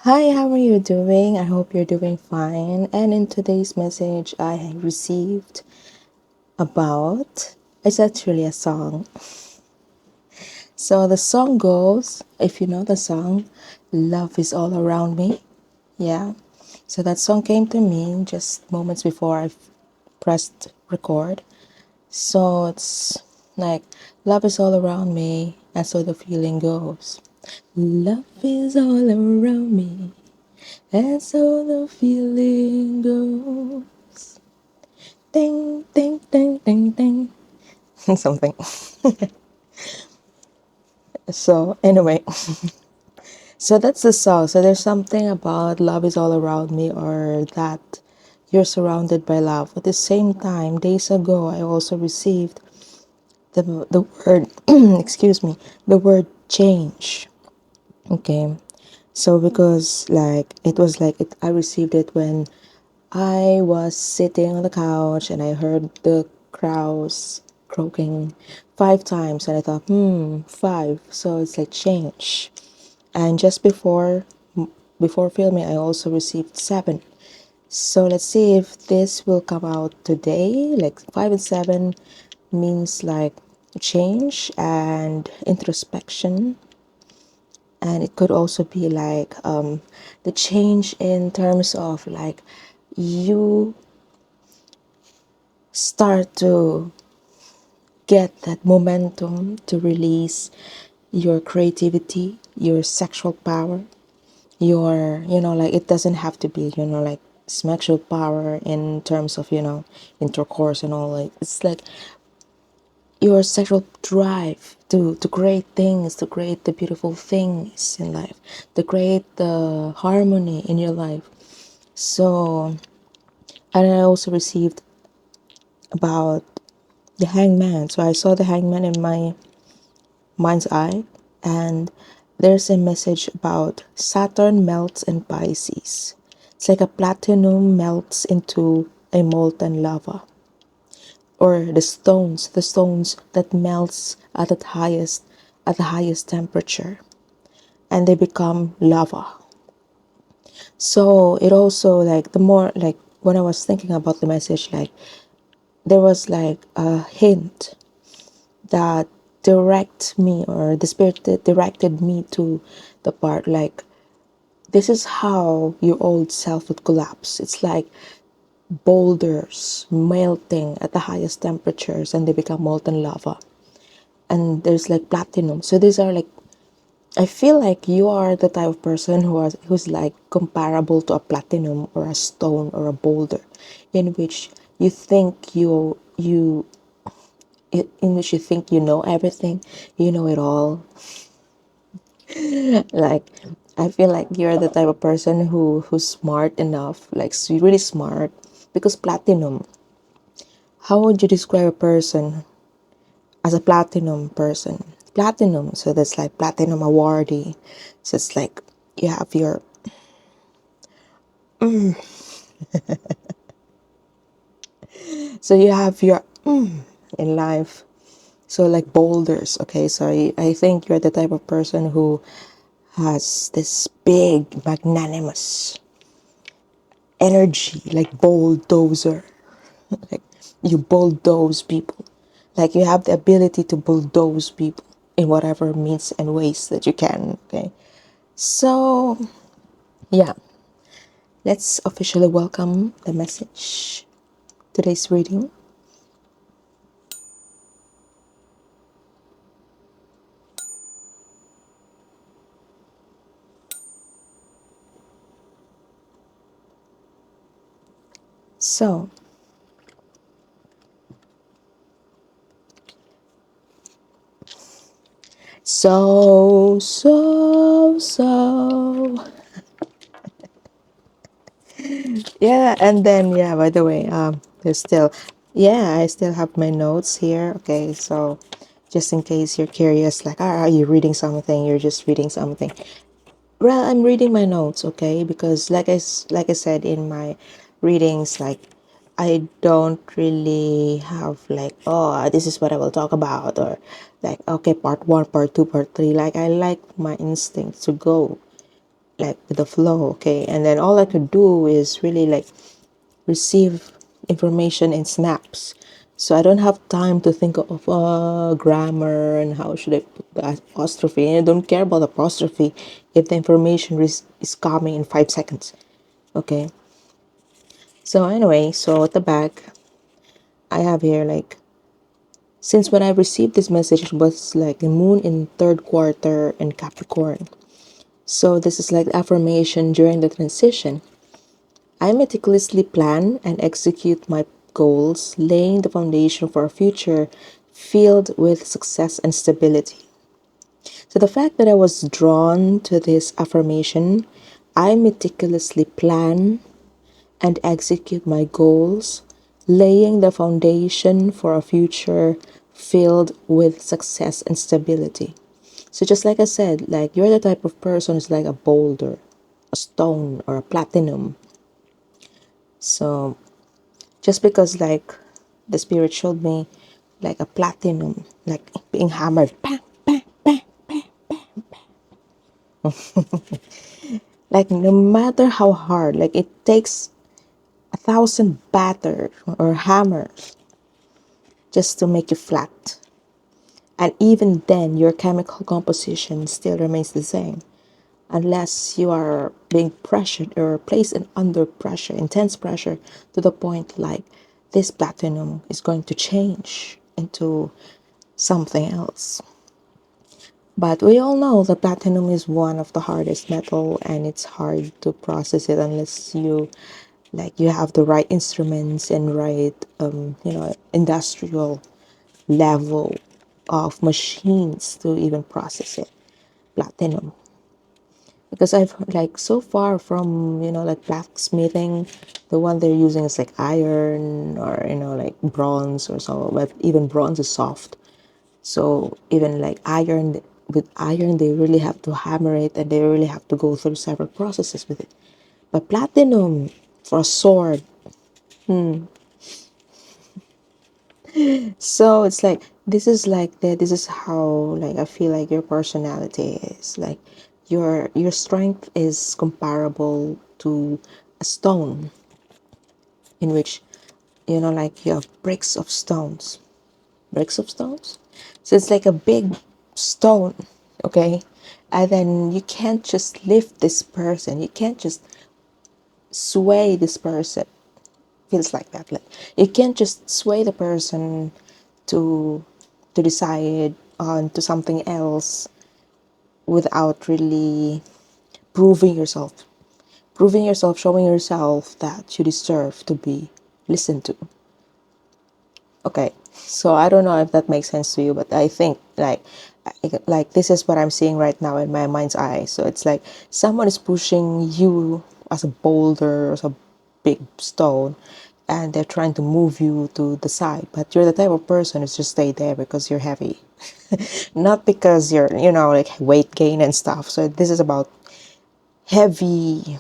Hi, how are you doing? I hope you're doing fine. And in today's message, I received about it's actually a song. So the song goes, if you know the song, Love is All Around Me. Yeah. So that song came to me just moments before I pressed record. So it's like, love is all around me, and so the feeling goes. Love is all around me. And so the feeling goes. Ding, ding, ding, ding, ding. Something. So, anyway, so that's the song. So, there's something about love is all around me, or that you're surrounded by love. At the same time, days ago, I also received the word, excuse me, the word change. Okay. So, because it was I received it when I was sitting on the couch and I heard the crows croaking 5 times, and I thought, five. So it's like change. And just before filming, I also received seven. So let's see if this will come out today. Like five and seven means like change and introspection, and it could also be like the change in terms of like you start to get that momentum to release your creativity, your sexual power, your, like it doesn't have to be, like sexual power in terms of, intercourse and all. Like it's like your sexual drive to create things, to create the beautiful things in life, to create the harmony in your life. So, and I also received about the hangman. So I saw the hangman in my mind's eye, and there's a message about Saturn melts in Pisces. It's like a platinum melts into a molten lava, or the stones that melts at the highest temperature, and they become lava. So it also, like, the more, like, when I was thinking about the message, like there was like a hint that direct me, or the spirit that directed me to the part, like, this is how your old self would collapse. It's like boulders melting at the highest temperatures and they become molten lava, and there's like platinum. So these are like, I feel like you are the type of person who's like comparable to a platinum or a stone or a boulder, in which you think in which you think you know everything, you know it all. Like, I feel like you're the type of person who's smart enough, like really smart, because platinum. How would you describe a person as a platinum person? Platinum, so that's like platinum awardee. So it's like you have your you have your in life. So like boulders, okay. So I think you're the type of person who has this big magnanimous energy, like bulldozer. Like, you bulldoze people. Like, you have the ability to bulldoze people in whatever means and ways that you can. Okay. So yeah, let's officially welcome the message. Today's reading. So, so, so, so. Yeah, and then, yeah, by the way, there's still, yeah, I still have my notes here. Okay, so just in case you're curious, like, are you reading something? You're just reading something. Well, I'm reading my notes, okay, because like I said in my readings, like, I don't really have like, oh, this is what I will talk about, or like, okay, part one, part two, part three. Like, I like my instinct to go like with the flow, okay? And then all I could do is really like receive information in snaps. So I don't have time to think of grammar and how should I put the apostrophe. And I don't care about apostrophe if the information is coming in 5 seconds. Okay. So anyway, so at the back, I have here like, since when I received this message, it was like the moon in third quarter in Capricorn. So this is like affirmation during the transition. I meticulously plan and execute my goals, laying the foundation for a future filled with success and stability. So the fact that I was drawn to this affirmation, I meticulously plan and execute my goals, laying the foundation for a future filled with success and stability. So just like I said, like you're the type of person who's like a boulder, a stone, or a platinum. So just because like the spirit showed me like a platinum, like being hammered, bang, bang, bang, like no matter how hard, like it takes 1,000 batter or hammers just to make you flat. And even then, your chemical composition still remains the same unless you are being pressured or placed in under pressure, intense pressure, to the point like this platinum is going to change into something else. But we all know that platinum is one of the hardest metal and it's hard to process it unless you have the right instruments and right industrial level of machines to even process it. Platinum, because I've like so far from like blacksmithing, the one they're using is like iron or like bronze or so, but even bronze is soft. So even like iron, with iron they really have to hammer it and they really have to go through several processes with it. But platinum for a sword, so it's like this is how like I feel like your personality is like your strength is comparable to a stone, in which like you have bricks of stones. So it's like a big stone, okay? And then you can't just lift this person, you can't just sway this person. Feels like that, like you can't just sway the person to decide on to something else without really proving yourself showing yourself that you deserve to be listened to. Okay, so I don't know if that makes sense to you, but I think like this is what I'm seeing right now in my mind's eye. So it's like someone is pushing you as a boulder or as a big stone, and they're trying to move you to the side, but you're the type of person who's just stay there because you're heavy, not because you're like weight gain and stuff. So this is about heavy,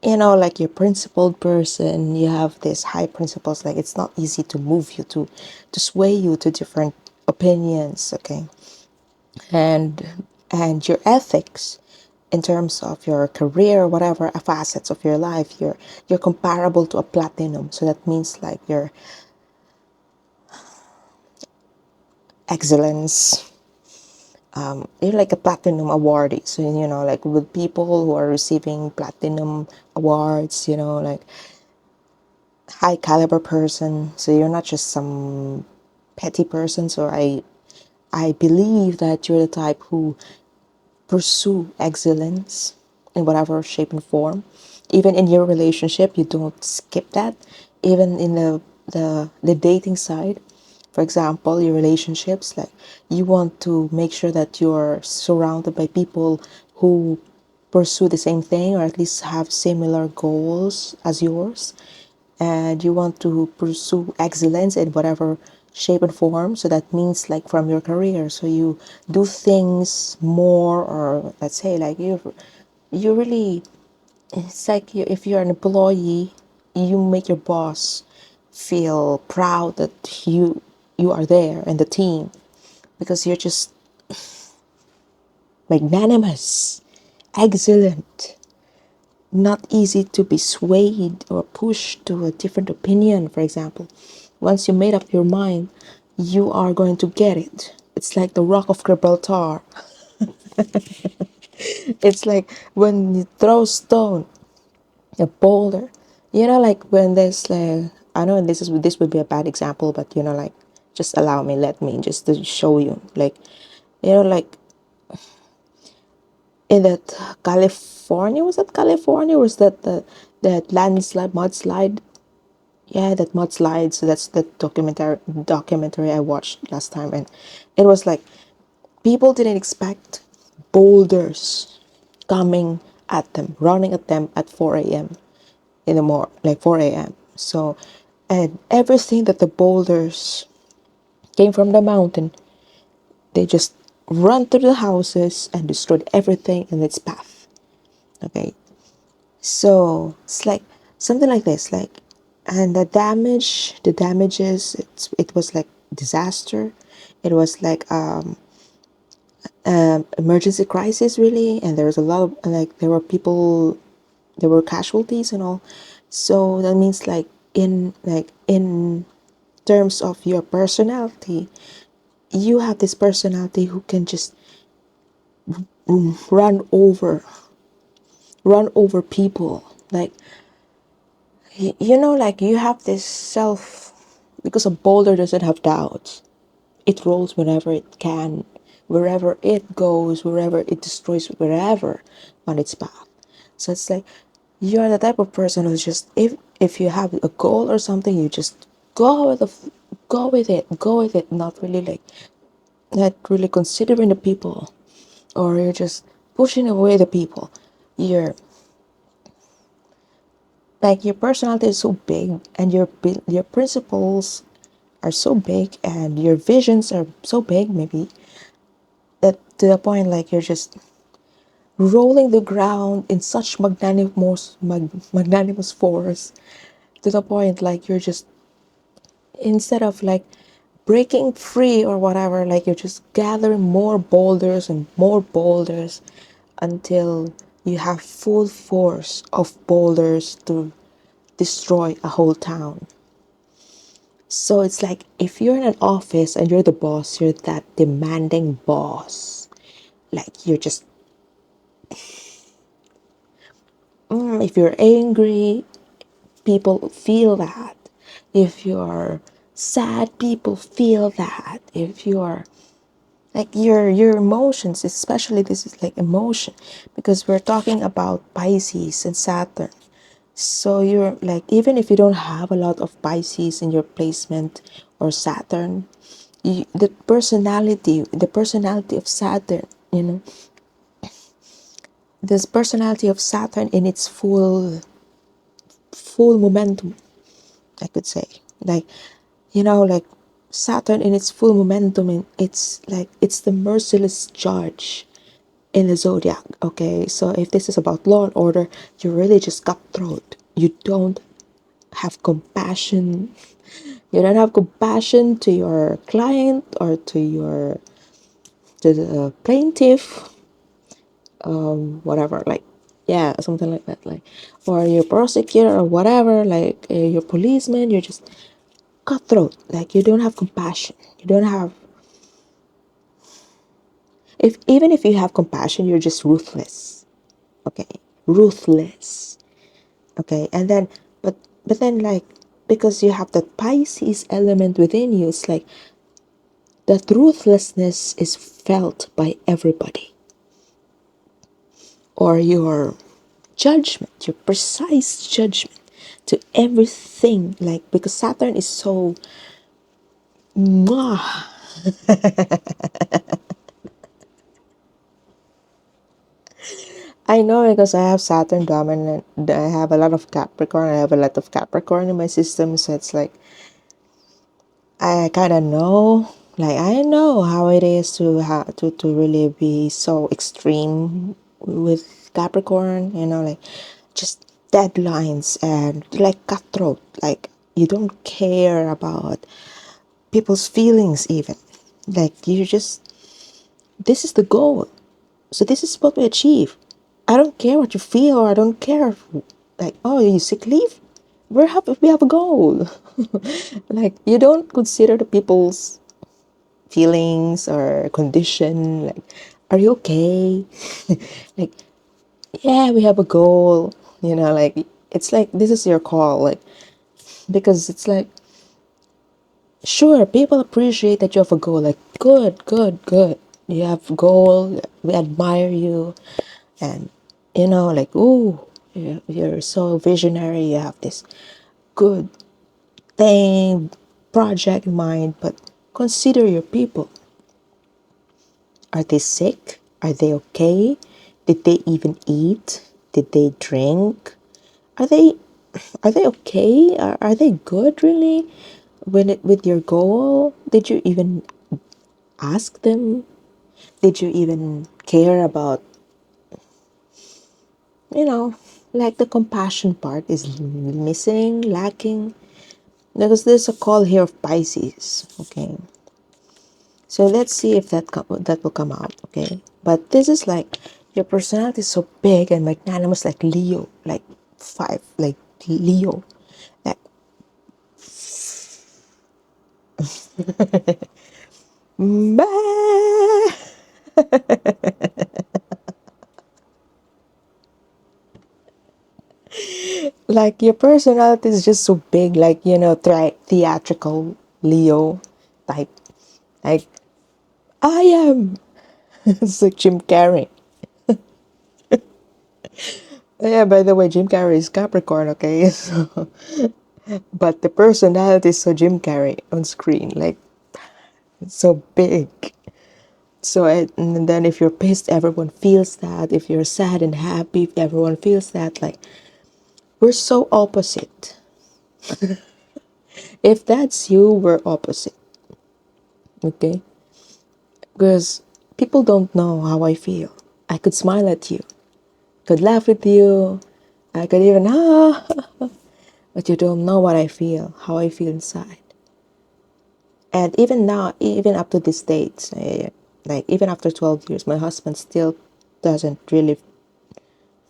like you're principled person, you have this high principles, like it's not easy to move you to sway you to different opinions, okay? And your ethics in terms of your career, whatever facets of your life, you're comparable to a platinum. So that means like your excellence, you're like a platinum awardee. So like with people who are receiving platinum awards, like high caliber person. So you're not just some petty person. So I believe that you're the type who pursue excellence in whatever shape and form. Even in your relationship, you don't skip that. Even in the dating side, for example, your relationships, like you want to make sure that you're surrounded by people who pursue the same thing or at least have similar goals as yours, and you want to pursue excellence in whatever shape and form. So that means like from your career, so you do things more, or let's say like you really, it's like if you're an employee, you make your boss feel proud that you are there and the team, because you're just magnanimous. excellent, not easy to be swayed or pushed to a different opinion, for example. Once you made up your mind, you are going to get it. It's like the Rock of Gibraltar. It's like when you throw stone, a boulder. Like when there's like, I know this would be a bad example, but like, just allow me, let me just to show you, like, like in that California, was that California? Was that the that landslide, mudslide? Yeah, that mudslide. So that's the documentary I watched last time, and it was like people didn't expect boulders coming at them, running at them at 4 a.m. in the morning, like 4 a.m. So, and everything that the boulders came from the mountain, they just run through the houses and destroyed everything in its path. Okay, so it's like something like this, like, and the damages, it was like disaster. It was like emergency crisis, really, and there was a lot of, like, there were people, there were casualties and all. So that means, like in terms of your personality, you have this personality who can just run over run over people, like, like you have this self, because a boulder doesn't have doubts. It rolls whenever it can, wherever it goes, wherever it destroys, wherever on its path. So it's like you're the type of person who's just, if you have a goal or something, you just go with go with it, not really, like, not really considering the people, or you're just pushing away the people. You're like, your personality is so big, and your principles are so big, and your visions are so big, maybe, that to the point, like, you're just rolling the ground in such magnanimous force, to the point, like, you're just, instead of, like, breaking free or whatever, like, you're just gathering more boulders and more boulders until you have full force of boulders to destroy a whole town. So it's like, if you're in an office and you're the boss, you're that demanding boss. Like, you're just, if you're angry, people feel that. If you're sad, people feel that. If you're, like, your emotions, especially this is like emotion, because we're talking about Pisces and Saturn. So you're like, even if you don't have a lot of Pisces in your placement, or Saturn, the personality of Saturn, this personality of Saturn in its full momentum, I could say, like, like, Saturn in its full momentum, and it's like, it's the merciless judge in the zodiac. Okay, so if this is about law and order, you're really just cutthroat. You don't have compassion. You don't have compassion to your client, or to the plaintiff, whatever, like, yeah, something like that, like, or your prosecutor or whatever, like, your policeman. You're just cutthroat, like, you don't have compassion. You don't have, if even if you have compassion, you're just ruthless. Okay, ruthless. Okay, and then, but then, like, because you have that Pisces element within you, it's like that ruthlessness is felt by everybody, or your judgment, your precise judgment to everything, like, because Saturn is so mwah. I know, because I have Saturn dominant. I have a lot of Capricorn. I have a lot of Capricorn in my system, so it's like, I kind of know, like, I know how it is to have to really be so extreme with Capricorn, like, just deadlines, and like cutthroat, like, you don't care about people's feelings even. Like, you just, this is the goal. So this is what we achieve. I don't care what you feel, or I don't care like, oh, you sick leave? We have a goal. Like, you don't consider the people's feelings or condition. Like, are you okay? Like, yeah, we have a goal. Like, it's like, this is your call. Like, because it's like, sure, people appreciate that you have a goal. Like, good, good, good. You have a goal. We admire you. And, like, ooh, you're so visionary. You have this good thing, project in mind. But consider your people. Are they sick? Are they okay? Did they even eat? Did they drink? Are they are they okay? Are they good really? With your goal, did you even ask them? Did you even care about, you know, like the compassion part is missing, lacking? Because there's a call here of Pisces, okay? So let's see if that will come out, okay? But this is like, your personality is so big and magnanimous, like Leo, like five, like Leo, like bah! Like, your personality is just so big, like, theatrical Leo type. Like, I am. It's like Jim Carrey. Yeah, by the way, Jim Carrey is Capricorn, okay? So, but the personality is so Jim Carrey on screen, like, so big. So, and then if you're pissed, everyone feels that. If you're sad and happy, everyone feels that. Like, we're so opposite. If that's you, we're opposite, okay? Because people don't know how I feel. I could smile at you, could laugh with you, I could even, but you don't know what I feel, how I feel inside. And even now, even up to this date, like even after 12 years, my husband still doesn't really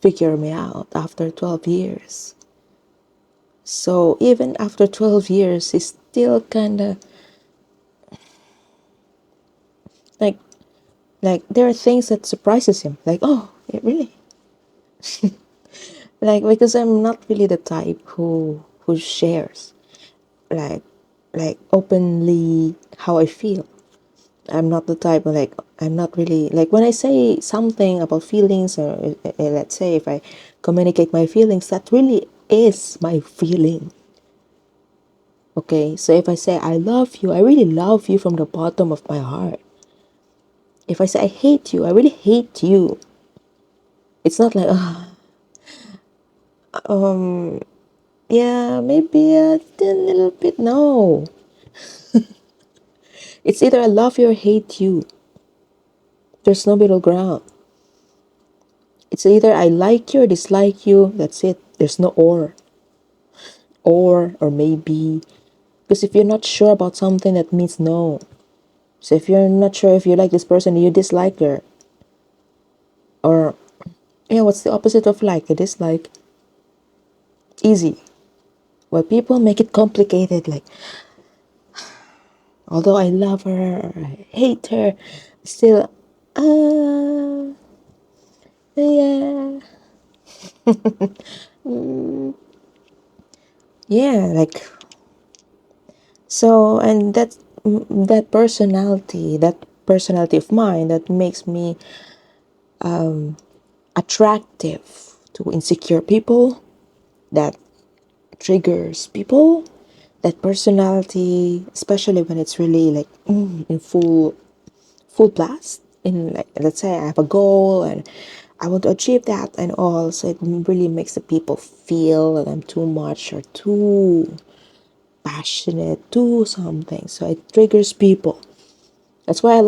figure me out after 12 years. So even after 12 years, he's still kind of like, there are things that surprises him. Like, oh, it really? Like, because I'm not really the type who shares, like openly how I feel. I'm not the type of, like, I'm not really like, when I say something about feelings, or let's say if I communicate my feelings, that really is my feeling. Okay, so if I say I love you, I really love you from the bottom of my heart. If I say I hate you, I really hate you. It's not like, yeah, maybe a little bit. No, it's either I love you or hate you. There's no middle ground. It's either I like you or dislike you. That's it. There's no or maybe. Because if you're not sure about something, that means no. So if you're not sure if you like this person, you dislike her. Or, yeah, what's the opposite of like? A dislike. Easy. Well, people make it complicated. Like, although I love her, or I hate her, still, yeah, yeah, like, so, and that personality of mine, that makes me attractive to insecure people, that triggers people, that personality, especially when it's really like, in full blast, in, like, let's say I have a goal and I want to achieve that and all, so it really makes the people feel that I'm too much or too passionate, too something, so it triggers people. That's why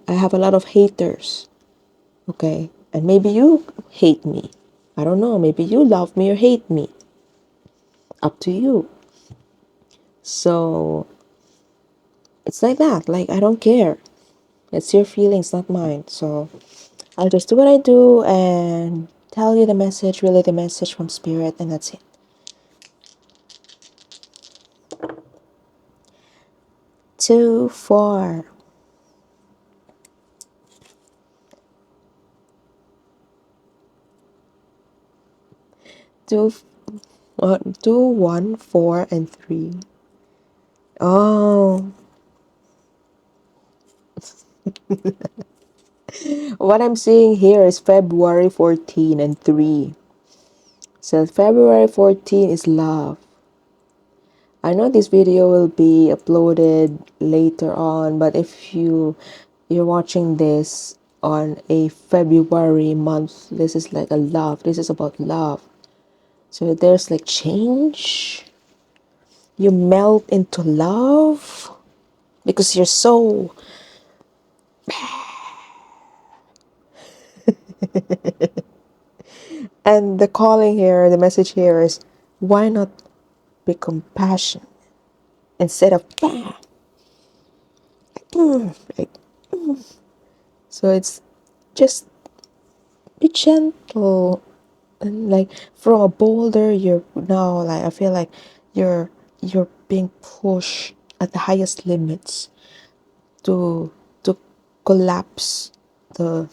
I have a lot of haters. Okay, and maybe you hate me, I don't know, maybe you love me or hate me, up to you. So it's like that, like, I don't care. It's your feelings, not mine. So I'll just do what I do, and tell you the message, relay the message from spirit, and that's it. 2, 4. 2, 2, 1, 4, and 3. Oh, what I'm seeing here is February 14 and 3. So February 14 is love. I know this video will be uploaded later on, but if you're watching this on a February month, this is like a love. This is about love. So there's like change. You melt into love because you're so. And the calling here, the message here is, why not be compassionate instead of bah, like. So it's just be gentle, and like from a boulder, you're now like, I feel like you're being pushed at the highest limits to collapse the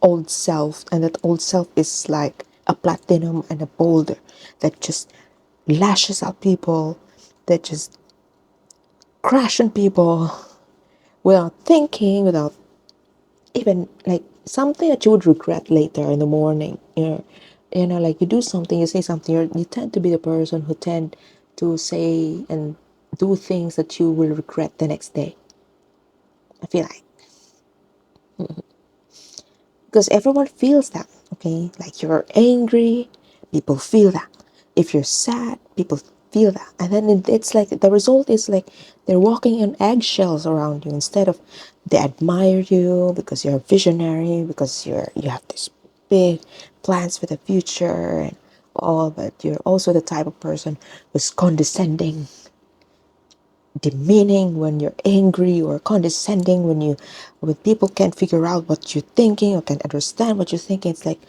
old self, and that old self is like a platinum and a boulder that just lashes out people, that just crash on people without thinking, without even like something that you would regret later in the morning. Like you do something, you say something, you tend to be the person who tend to say and do things that you will regret the next day. I feel like, because everyone feels that. Okay, like you're angry, people feel that. If you're sad, people feel that. And then it's like the result is like they're walking on eggshells around you, instead of they admire you because you're a visionary, because you have this big plans for the future and all. But you're also the type of person who's condescending, demeaning when you're angry, or condescending when people can't figure out what you're thinking or can't understand what you're thinking. It's like,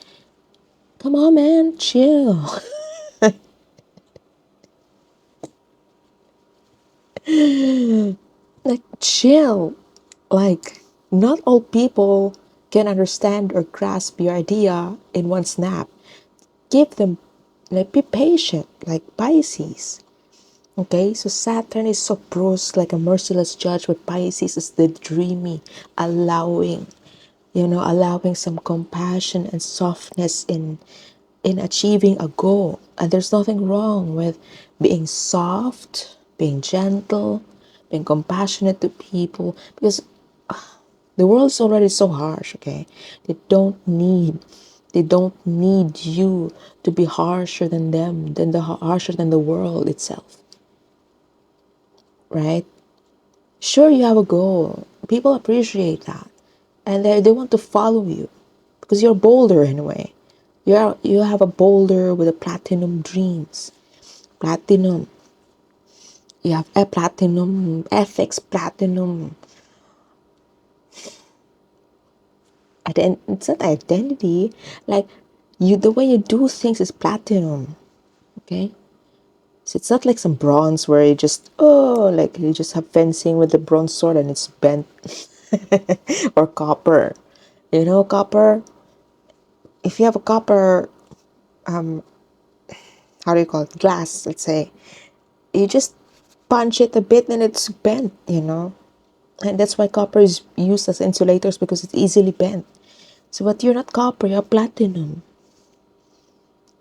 come on, man, chill. Like, chill. Like, not all people can understand or grasp your idea in one snap. Give them, like, be patient, like Pisces. Okay, so Saturn is so brusque, like a merciless judge, but Pisces is the dreamy, allowing, allowing some compassion and softness in achieving a goal. And there's nothing wrong with being soft, being gentle, being compassionate to people, because the world's already so harsh. Okay, they don't need you to be harsher than them, than the harsher than the world itself, right? Sure, you have a goal. People appreciate that, and they want to follow you because you're bolder anyway. You have a boulder with a platinum dreams, platinum. You have a platinum ethics, platinum. It's not identity. Like the way you do things is platinum. Okay, so it's not like some bronze where you just like you just have fencing with the bronze sword and it's bent, or copper. Copper. If you have a copper, how do you call it? Glass, let's say. You just punch it a bit and it's bent. And that's why copper is used as insulators, because it's easily bent. So, but you're not copper, you're platinum.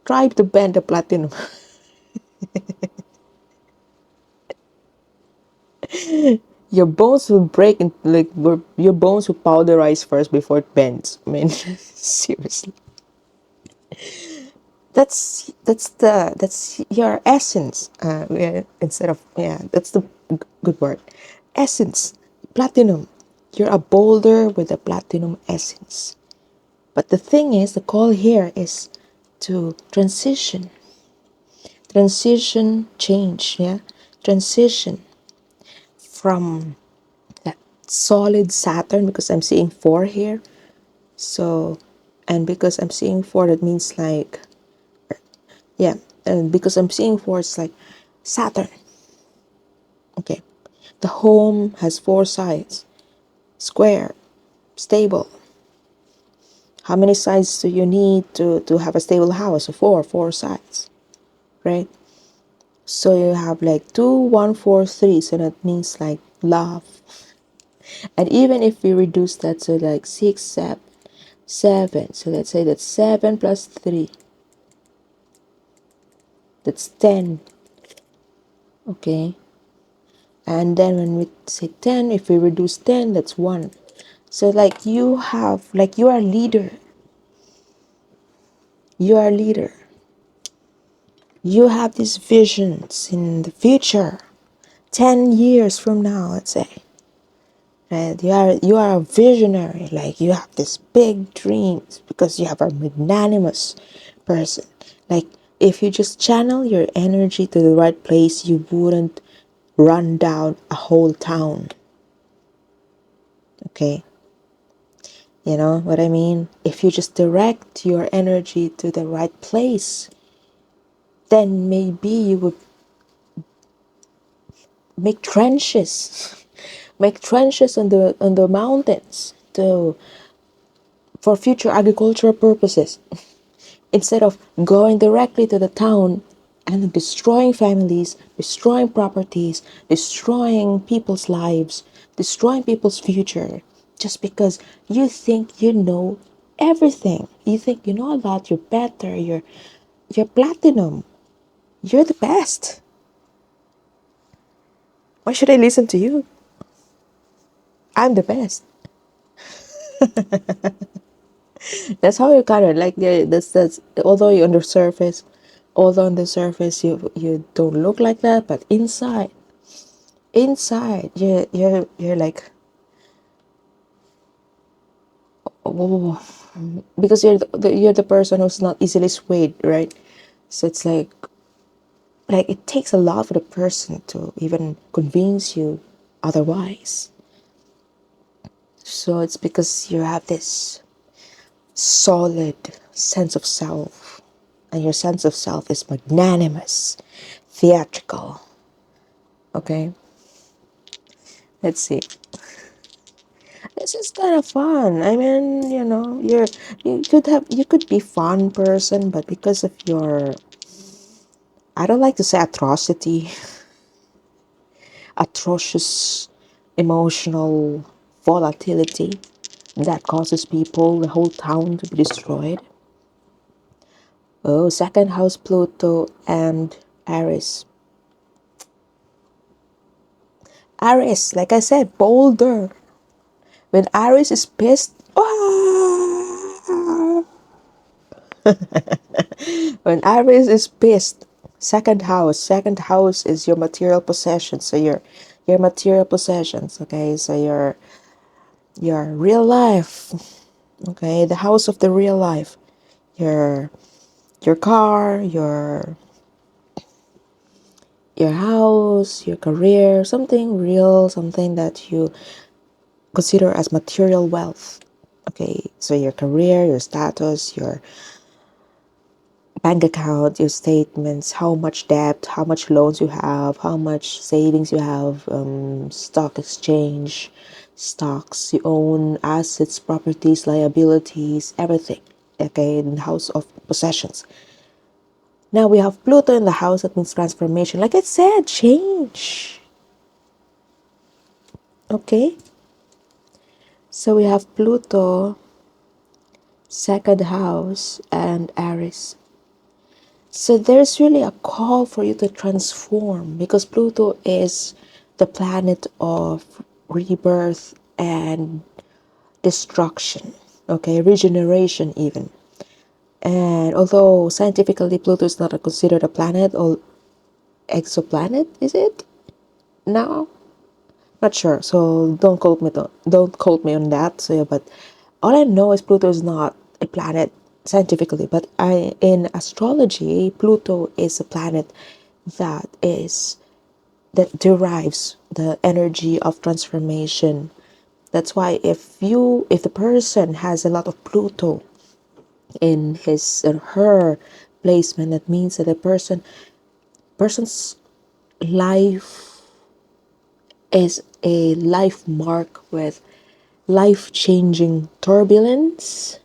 Try to bend the platinum. Your bones will break, and like your bones will powderize first before it bends. I mean, seriously. That's your essence. Yeah, instead of, yeah, that's the good word. Essence, platinum. You're a boulder with a platinum essence. But the thing is, the call here is to change, yeah, transition from that solid Saturn, because I'm seeing 4 here. So And because I'm seeing 4, that means like, yeah, and because I'm seeing 4, it's like Saturn. Okay. The home has 4 sides: square, stable. How many sides do you need to have a stable house? 4 sides, right? So you have like 2, 1, 4, 3. So that means like love. And even if we reduce that to like 6, 7, 7. So let's say that's 7 plus 3. That's 10. Okay. And then when we say 10, if we reduce 10, that's 1. So like you have, like you are a leader. You are a leader. You have these visions in the future, 10 years from now, let's say. Right? You are a visionary. Like you have this big dreams because you have a magnanimous person. Like if you just channel your energy to the right place, you wouldn't run down a whole town. Okay? You know what I mean? If you just direct your energy to the right place, then maybe you would make trenches. Make trenches on the mountains to for future agricultural purposes. Instead of going directly to the town and destroying families, destroying properties, destroying people's lives, destroying people's future, just because you think you know everything. You think you know a lot, you're better, you're platinum, you're the best. Why should I listen to you? I'm the best. That's how you kind of like that's although you on the surface you don't look like that, but inside you're like, oh, because you're the person who's not easily swayed, right? So it's like it takes a lot for the person to even convince you otherwise. So it's because you have this solid sense of self, and your sense of self is magnanimous, theatrical. Okay, let's see. This is kind of fun. I mean, you could be fun person, but because of your, I don't like to say atrocity, atrocious emotional volatility that causes people, the whole town to be destroyed. Oh, second house Pluto and Aries. Aries, like I said, boulder. When Aries is pissed, when Aries is pissed, second house is your material possessions. So your material possessions, okay? So your real life, okay? The house of the real life. Your your car, your house, your career, something real, something that you consider as material wealth. Okay, so your career, your status, your bank account, your statements, how much debt, how much loans you have, how much savings you have, stock exchange, stocks you own, assets, properties, liabilities, everything. Okay, in the house of possessions. Now we have Pluto in the house, that means transformation. Like I said, change. Okay, so we have Pluto, second house, and Aries. So there's really a call for you to transform because Pluto is the planet of rebirth and destruction, okay, regeneration even. And although scientifically Pluto is not considered a planet or exoplanet, is it? No, not sure. So don't quote me on that. So, yeah, but all I know is Pluto is not a planet scientifically, but in astrology, Pluto is a planet that is that derives the energy of transformation. That's why if the person has a lot of Pluto in his or her placement. That means that a person's life is a life mark with life-changing turbulence,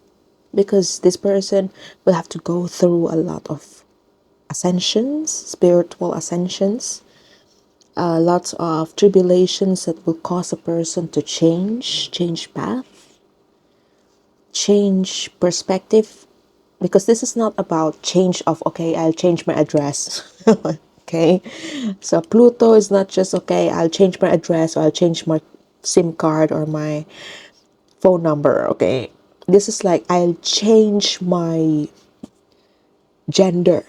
because this person will have to go through a lot of ascensions, spiritual ascensions, lots of tribulations that will cause a person to change path, change perspective, because this is not about change of, okay, I'll change my address. Okay, so Pluto is not just, okay, I'll change my address or I'll change my SIM card or my phone number. Okay, this is like, I'll change my gender.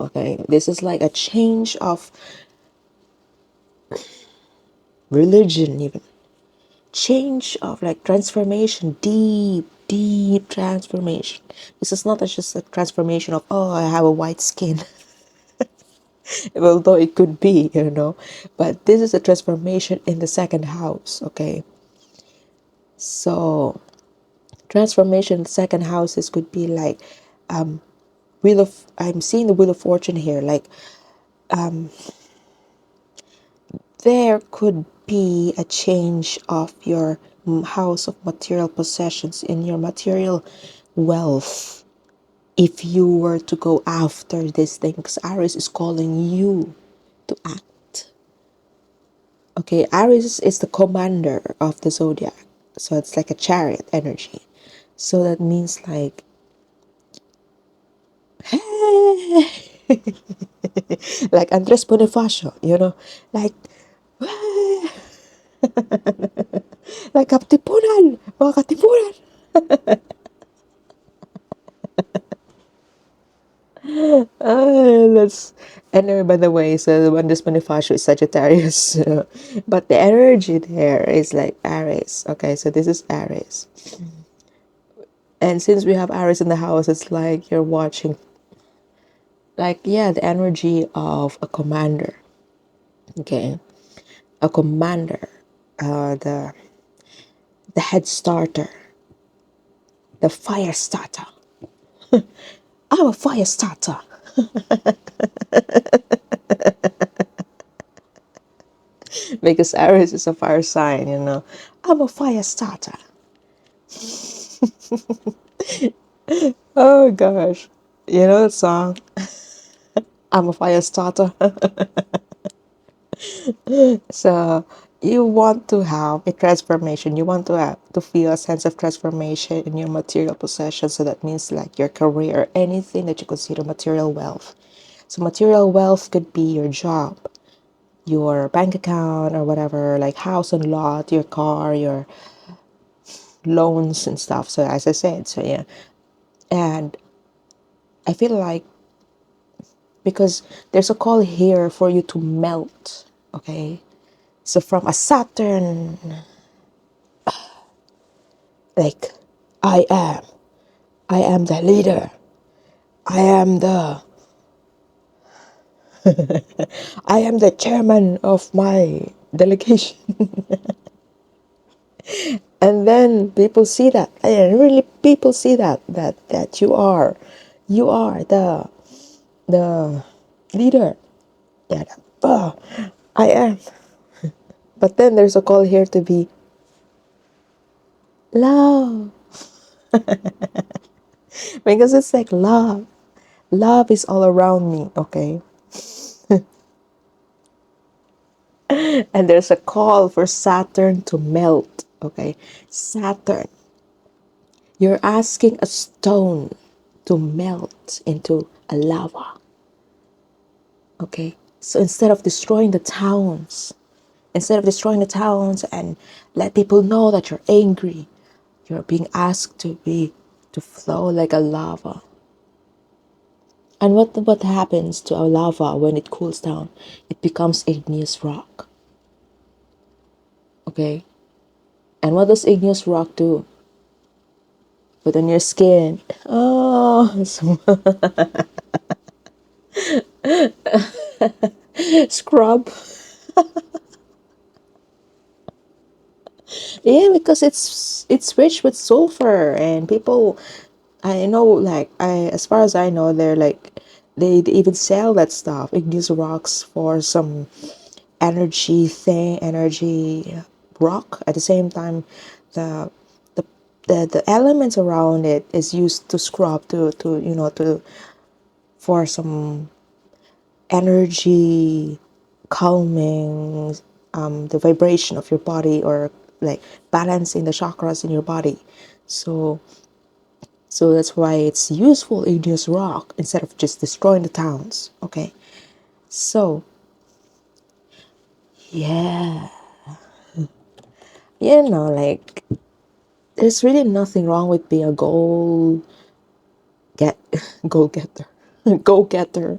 Okay, this is like a change of religion, even change of like transformation, deep transformation. This is not just a transformation of, oh, I have a white skin. Although it could be, but this is a transformation in the second house. Okay, so transformation in the second houses could be like, wheel of I'm seeing the wheel of fortune here. Like, there could be a change of your house of material possessions in your material wealth, if you were to go after this thing, because Aries is calling you to act. Okay, Aries is the commander of the zodiac, so it's like a chariot energy. So that means like, like Andres Bonifacio, like, like katipunan, mga katipunan. That's anyway. By the way, so when this Bonifacio is Sagittarius, but the energy there is like Aries. Okay, so this is Aries, and since we have Aries in the house, it's like you're watching, like, yeah, the energy of a commander. Okay, a commander, the head starter, the fire starter. I'm a fire starter. Because Aries is a fire sign. I'm a fire starter. Oh gosh. You know the song? I'm a fire starter. So you want to have a transformation. You want to feel a sense of transformation in your material possession. So that means like your career, anything that you consider material wealth. So material wealth could be your job, your bank account, or whatever, like house and lot, your car, your loans and stuff. So as I said, so yeah. And I feel like, because there's a call here for you to melt. Okay, so from a Saturn, like, I am I am the leader, I am the I am the chairman of my delegation. And then people see that, and really people see that you are the leader. Yeah, I am. But then there's a call here to be love, because it's like love is all around me. Okay, and there's a call for Saturn to melt. Okay, Saturn, you're asking a stone to melt into a lava. Okay, so instead of destroying the towns and let people know that you're angry, you're being asked to flow like a lava. And what happens to a lava when it cools down? It becomes igneous rock. Okay, and what does igneous rock do? Put on your skin. Oh, scrub. Yeah, because it's rich with sulfur, and people I know, like, as far as I know, they're like, they even sell that stuff, igneous rocks, for some energy rock. At the same time, the the the elements around it is used to scrub, to to, for some energy calming, the vibration of your body, or like balancing the chakras in your body. So that's why it's useful in this rock instead of just destroying the towns. Okay, so yeah, like, there's really nothing wrong with being a get goal getter, go getter,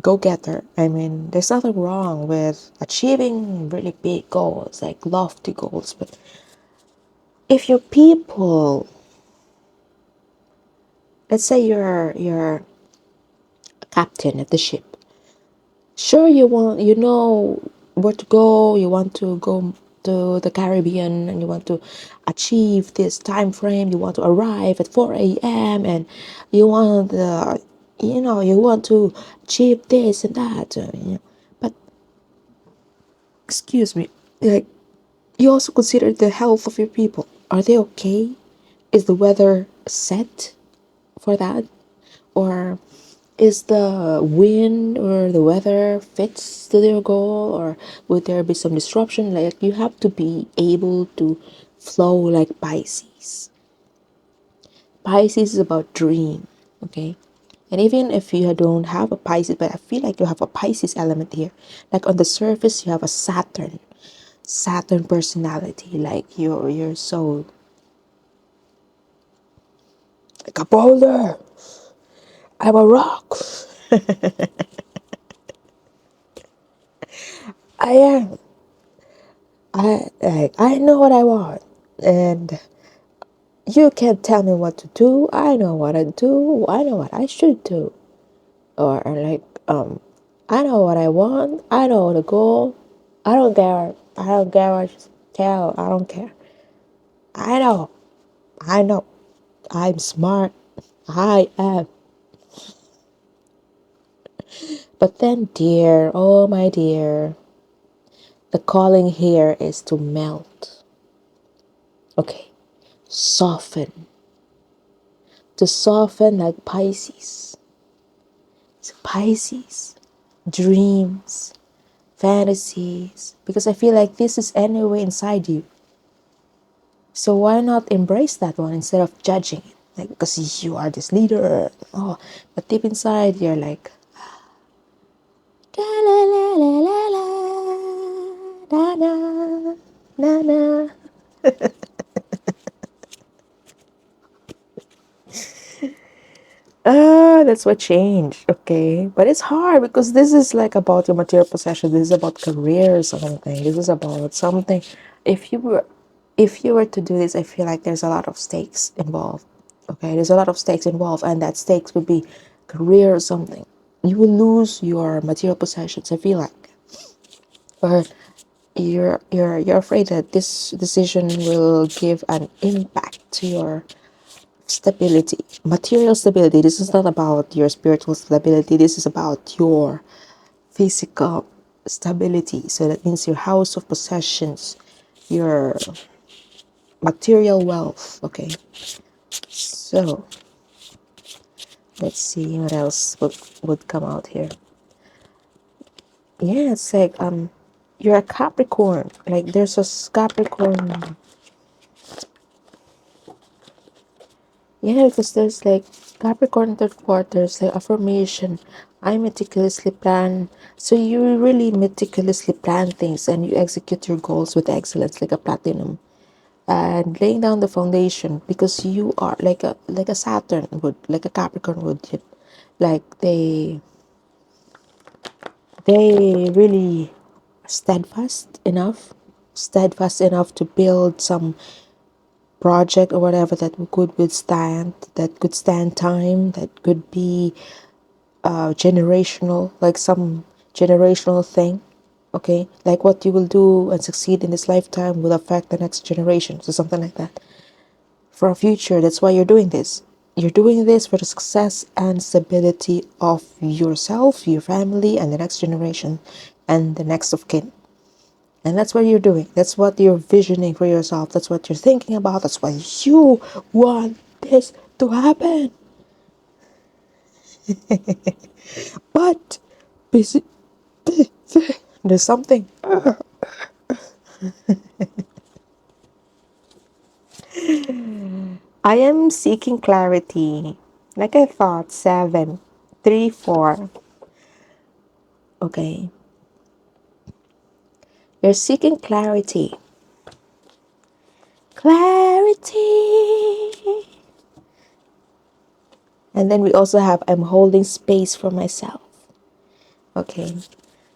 go getter. I mean, there's nothing wrong with achieving really big goals, like lofty goals. But if your people, let's say you're a captain of the ship. Sure, you know where to go. You want to go to the Caribbean, and you want to achieve this time frame. You want to arrive at 4 a.m. and you want you want to achieve this and that. But excuse me, like, you also consider the health of your people. Are they okay? Is the weather set for that? Or is the wind or the weather fits to their goal, or would there be some disruption? Like, you have to be able to flow like Pisces. Pisces is about dream, okay? And even if you don't have a Pisces, but I feel like you have a Pisces element here. Like, on the surface, you have a Saturn personality. Like, you're so like a boulder. I'm a rock. I am. I know what I want, and you can't tell me what to do. I know what I do. I know what I should do. Or like, I know what I want. I know the goal. I don't care. I don't care what you tell. I don't care. I know. I know. I'm smart. I am. But then, dear, oh my dear, the calling here is to melt. Okay, soften. To soften like Pisces. So Pisces, dreams, fantasies, because I feel like this is anyway inside you. So why not embrace that one instead of judging it? Like, because you are this leader. Oh, but deep inside you're like, la la la la la la, na na na na. That's what changed, okay? But it's hard because this is like about your material possession. This is about career or something. This is about something. If you were, if you were to do this, I feel like there's a lot of stakes involved. Okay, there's a lot of stakes involved, and that stakes would be career or something. You will lose your material possessions. I feel like, or you're afraid that this decision will give an impact to your stability, material stability. This is not about your spiritual stability. This is about your physical stability. So that means your house of possessions, your material wealth. Okay, so let's see what else would come out here. Yeah, it's like, you're a Capricorn. Like, there's a Capricorn. Yeah, because there's like Capricorn third quarters, like affirmation. I meticulously plan. So you really meticulously plan things and you execute your goals with excellence, like a platinum, and laying down the foundation, because you are like a Saturn would, like a Capricorn would. Like, they really steadfast enough to build some project or whatever that could stand time, that could be generational, like some generational thing. Okay, like what you will do and succeed in this lifetime will affect the next generation, so something like that for a future. That's why you're doing this. you're doing this for the success and stability of yourself, your family, and the next generation, and the next of kin. And that's what you're doing. That's what you're visioning for yourself. That's what you're thinking about. That's why you want this to happen. But basi- there's something. I am seeking clarity. Like I thought, 7, 3, 4. Okay. You're seeking clarity. Clarity. And then we also have I'm holding space for myself. Okay.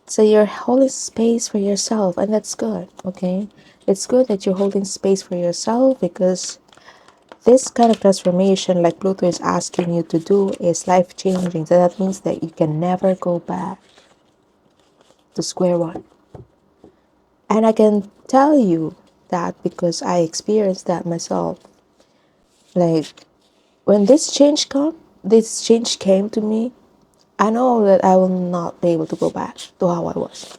So you're holding space for yourself, and that's good. Okay. It's good that you're holding space for yourself because this kind of transformation, like Pluto is asking you to do, is life changing. So that means that you can never go back to square one. And I can tell you that because I experienced that myself. Like when this change came to me, I know that I will not be able to go back to how I was.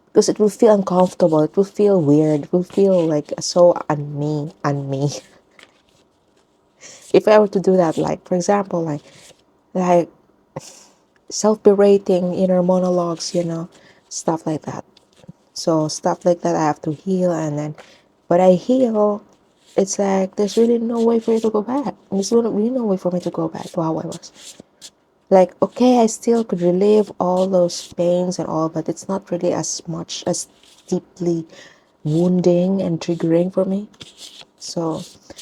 Because it will feel uncomfortable, it will feel weird, it will feel like so on me. If I were to do that, like for example, like self-berating inner monologues, stuff like that. So stuff like that I have to heal, and then when I heal, it's like there's really no way for you to go back. There's really no way for me to go back to how I was. Like, okay, I still could relive all those pains and all, but it's not really as much as deeply wounding and triggering for me. So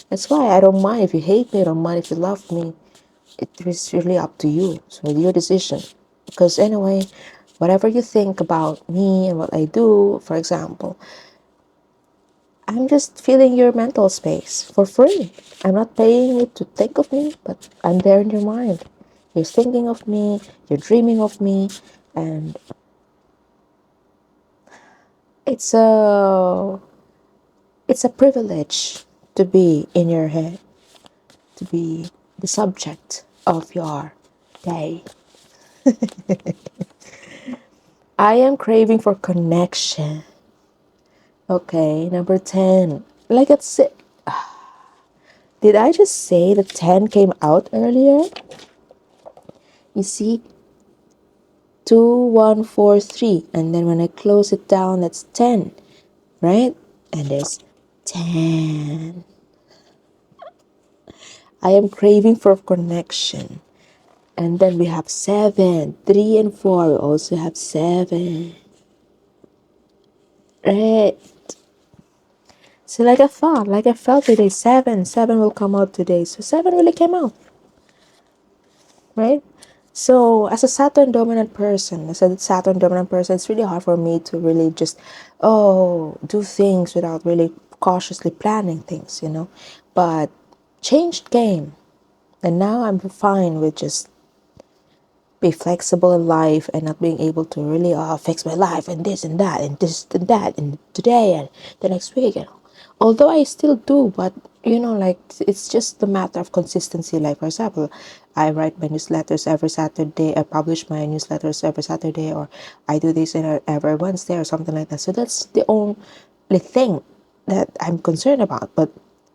that's why I don't mind if you hate me, I don't mind if you love me. It is really up to you. So your decision. Because anyway, whatever you think about me and what I do, for example, I'm just filling your mental space for free. I'm not paying you to think of me, but I'm there in your mind. You're thinking of me, you're dreaming of me, and it's a it's a privilege to be in your head, to be the subject of your day. I am craving for connection. Okay, number 10. Like it's did I just say the 10 came out earlier? You see, 2143, and then when I close it down, that's 10, right? And there's 10. I am craving for connection. And then we have 7, 3 and 4. We also have 7. Right. So like I felt today, 7. 7 will come out today. So 7 really came out. Right? So as a Saturn dominant person, it's really hard for me to really just do things without really cautiously planning things. But change came, and now I'm fine with just be flexible in life and not being able to really fix my life and this and that and this and that and today and the next week. Although I still do, but like it's just a matter of consistency. Like for example, I write my newsletters every Saturday. I publish my newsletters every Saturday, or I do this every Wednesday or something like that. So that's the only thing that I'm concerned about. But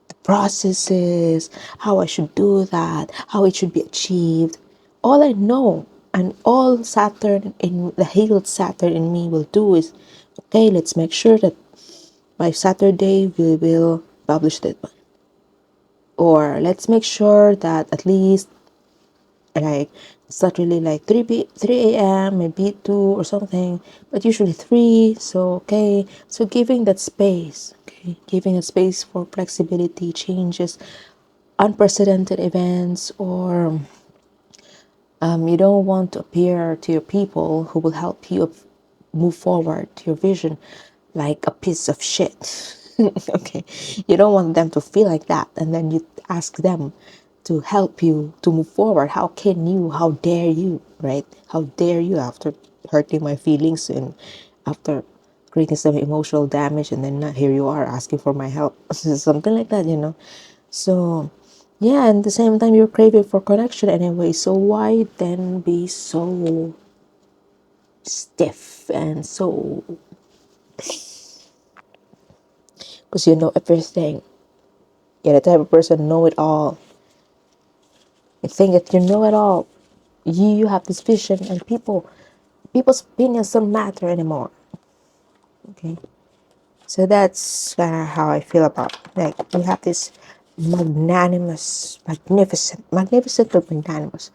the processes, how I should do that, how it should be achieved, all I know and all Saturn in the healed Saturn in me will do is, okay, let's make sure that by Saturday we will publish that one. Or let's make sure that at least like it's not really like 3 a.m. maybe 2 or something, but usually 3. So okay, so giving that space, okay, giving a space for flexibility, changes, unprecedented events, or you don't want to appear to your people who will help you move forward to your vision like a piece of shit. Okay, you don't want them to feel like that, and then you ask them to help you to move forward. How can you? How dare you? Right? How dare you after hurting my feelings and after creating some emotional damage, and then here you are asking for my help, something like that. So Yeah, and at the same time, you're craving for connection anyway. So why then be so stiff and so, because you know everything. You're the type of person know it all. You think that you know it all. You have this vision, and people's opinions don't matter anymore. Okay, so that's kind of how I feel about it. Like you have this magnanimous, magnificent but magnanimous.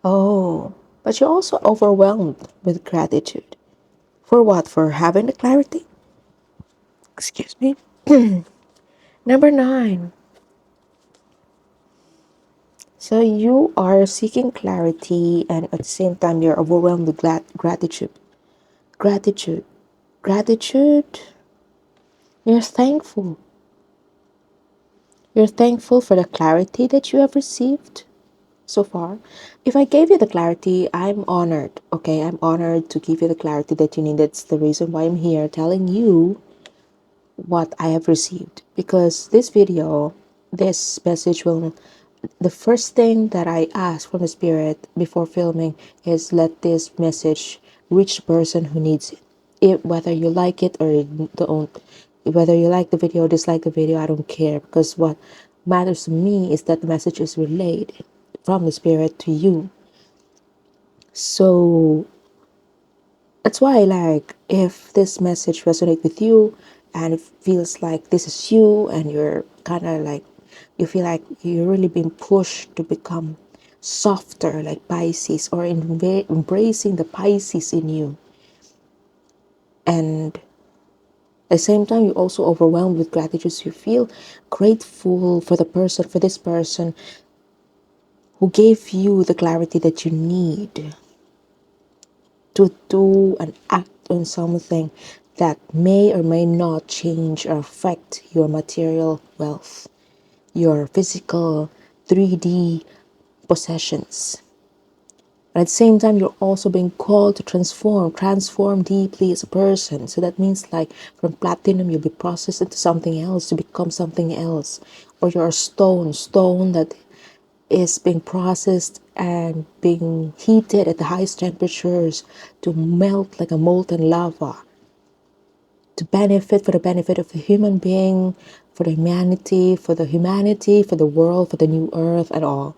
Oh, but you're also overwhelmed with gratitude. For what? For having the clarity? Excuse me. Number 9. So you are seeking clarity and at the same time you're overwhelmed with gratitude. Gratitude. Gratitude. You're thankful. You're thankful for the clarity that you have received so far. If I gave you the clarity, I'm honored. Okay, I'm honored to give you the clarity that you need. That's the reason why I'm here telling you what I have received. Because this video, this message will, the first thing that I ask from the Spirit before filming is let this message reach the person who needs it. Whether you like it or don't, whether you like the video or dislike the video, I don't care. Because what matters to me is that the message is relayed from the Spirit to you. So that's why, like, if this message resonates with you and it feels like this is you and you're kind of like, you feel like you're really being pushed to become softer like Pisces or embracing the Pisces in you. And at the same time, you're also overwhelmed with gratitude. So you feel grateful for the person, for this person who gave you the clarity that you need to do and act on something that may or may not change or affect your material wealth, your physical 3D possessions. But at the same time, you're also being called to transform deeply as a person. So that means like from platinum, you'll be processed into something else to become something else. Or you're a stone that is being processed and being heated at the highest temperatures to melt like a molten lava to benefit for the benefit of the human being, for the humanity, for the world, for the new earth and all.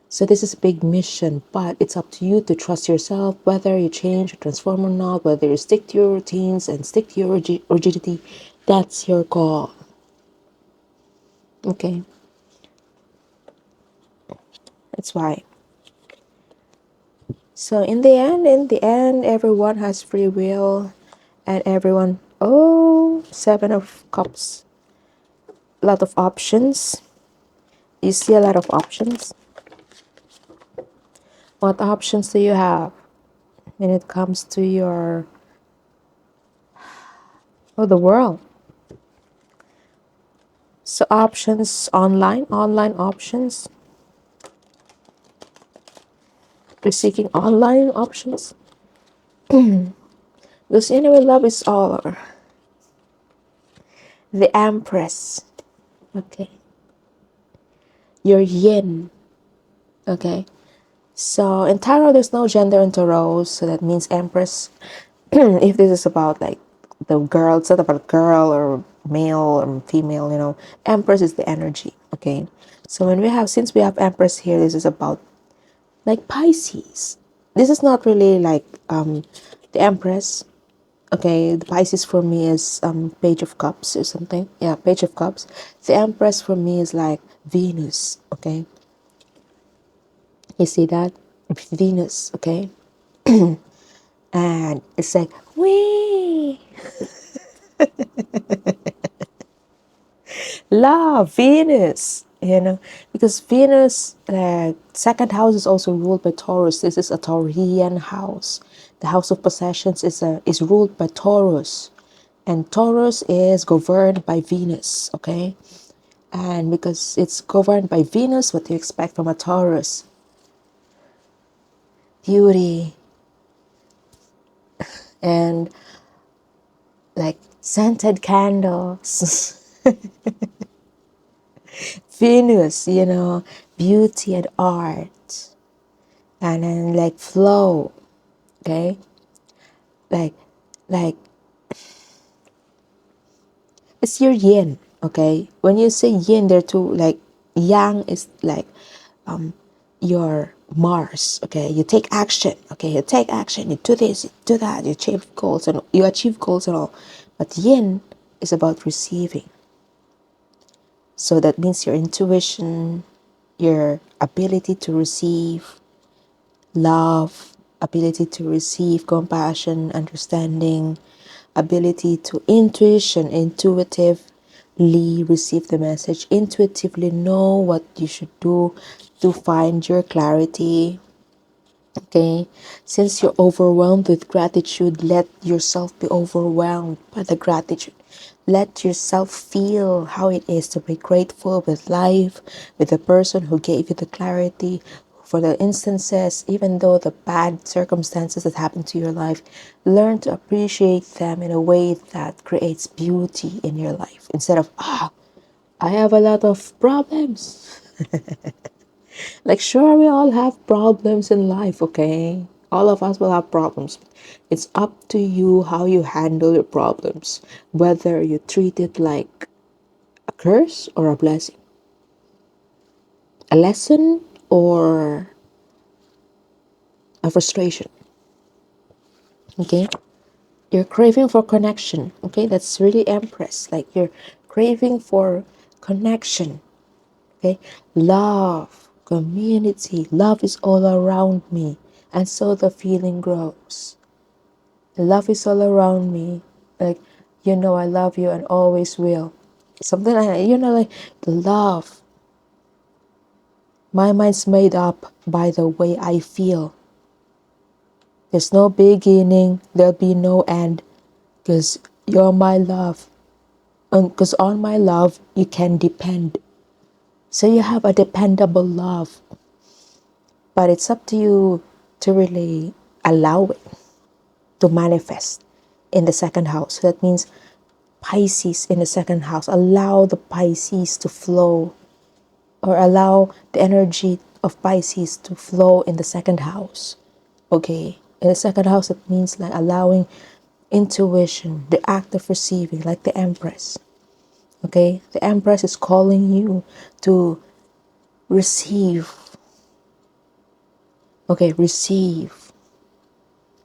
So this is a big mission, but it's up to you to trust yourself, whether you change or transform or not, whether you stick to your routines and stick to your rigidity. That's your call. Okay, that's why. So in the end, everyone has free will, and everyone. Oh, 7 of Cups. A lot of options. You see a lot of options. What options do you have when it comes to your the world? So options online options. You're seeking online options because anyway, love is all over. The Empress. Okay, your Yin. Okay, so in tarot, there's no gender in tarot, so that means Empress. If this is about like the girl, it's not about girl or male or female, Empress is the energy. Okay, so since we have Empress here, this is about like Pisces. This is not really like the Empress. Okay, the Pisces for me is Page of Cups or something. Yeah, Page of Cups. The Empress for me is like Venus. Okay, you see that? Venus. Okay, and it's like wee love Venus. Because Venus, second house is also ruled by Taurus. This is a Taurian house. The house of possessions is ruled by Taurus, and Taurus is governed by Venus. Okay, and because it's governed by Venus, what do you expect from a Taurus? Beauty and like scented candles, Venus, beauty and art, and then like flow, okay, like like it's your yin, okay. When you say yin, there are two, like yang is like your Mars, okay. You take action, okay. You take action, you do this, you do that, you achieve goals, and you achieve goals and all. But yin is about receiving. So that means your intuition, your ability to receive love, ability to receive compassion, understanding, ability to intuitively receive the message, intuitively know what you should do to find your clarity. Okay, since you're overwhelmed with gratitude, let yourself be overwhelmed by the gratitude. Let yourself feel how it is to be grateful with life, with the person who gave you the clarity, for the instances, even though the bad circumstances that happen to your life. Learn to appreciate them in a way that creates beauty in your life instead of, I have a lot of problems. Like, sure, we all have problems in life, okay? All of us will have problems. It's up to you how you handle your problems, whether you treat it like a curse or a blessing, a lesson or a frustration, okay? You're craving for connection, okay? That's really Empress. Like, you're craving for connection, okay? Love, community, love is all around me. And so the feeling grows. Love is all around me. Like, I love you and always will. Something like that, like the love. My mind's made up by the way I feel. There's no beginning, there'll be no end. Because you're my love. And because on my love, you can depend. So you have a dependable love. But it's up to you to really allow it to manifest in the second house. So that means Pisces in the second house. Allow the Pisces to flow, or allow the energy of Pisces to flow in the second house. Okay, in the second house, it means like allowing intuition, the act of receiving, like the Empress. Okay, the Empress is calling you to receive. Okay, receive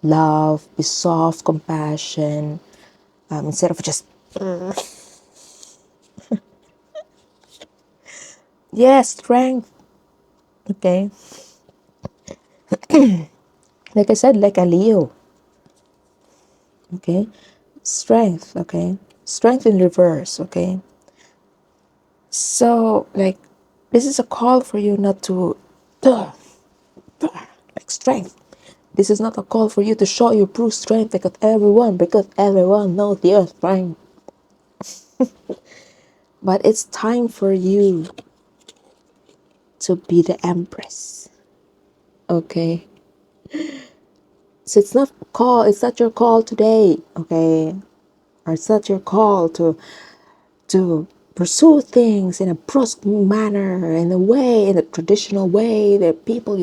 love, be soft, compassion, instead of just, yes, strength. Okay, like I said, like a Leo. Okay, strength. Okay, strength in reverse. Okay, so like this is a call for you not to like strength. This is not a call for you to show your true strength because everyone knows your strength. But it's time for you to be the Empress. Okay, so it's not your call today. Okay, or it's not your call to pursue things in a brusque manner, in a traditional way, that people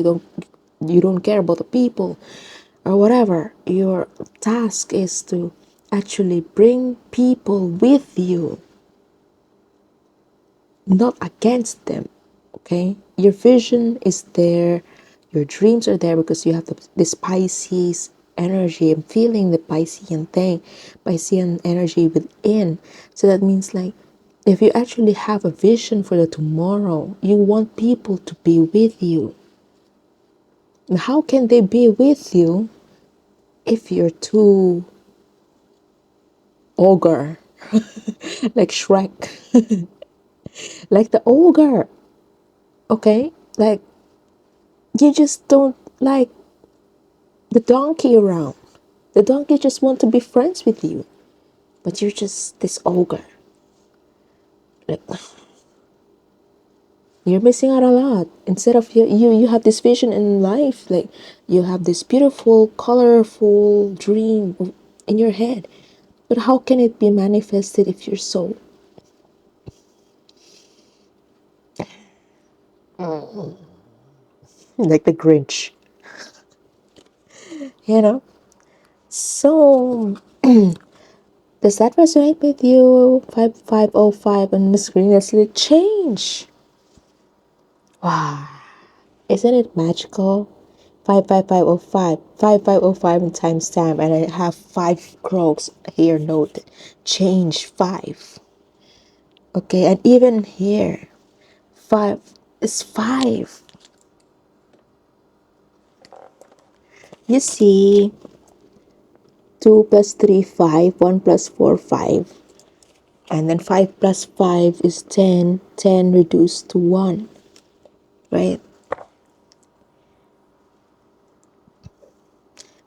you don't care about the people or whatever. Your task is to actually bring people with you, not against them. Okay, your vision is there, your dreams are there because you have this Pisces energy. I'm feeling the Piscean energy within. So that means like if you actually have a vision for the tomorrow, you want people to be with you. And how can they be with you if you're too ogre, like Shrek, like the ogre? Okay, like you just don't like the donkey around. The donkey just want to be friends with you, but you're just this ogre. Like you're missing out a lot. Instead of you have this vision in life, like you have this beautiful, colorful dream in your head. But how can it be manifested if you're so like the Grinch, you know. So, does that resonate with you? 5505 on the screen. Let's like change. Wow. Isn't it magical? 55505. 5505 in timestamp, and I have 5 croaks here noted. Change 5. Okay, and even here, 5 is 5. You see, 2 plus 3, 5. 1 plus 4, 5. And then 5 plus 5 is 10. 10 reduced to 1. Right?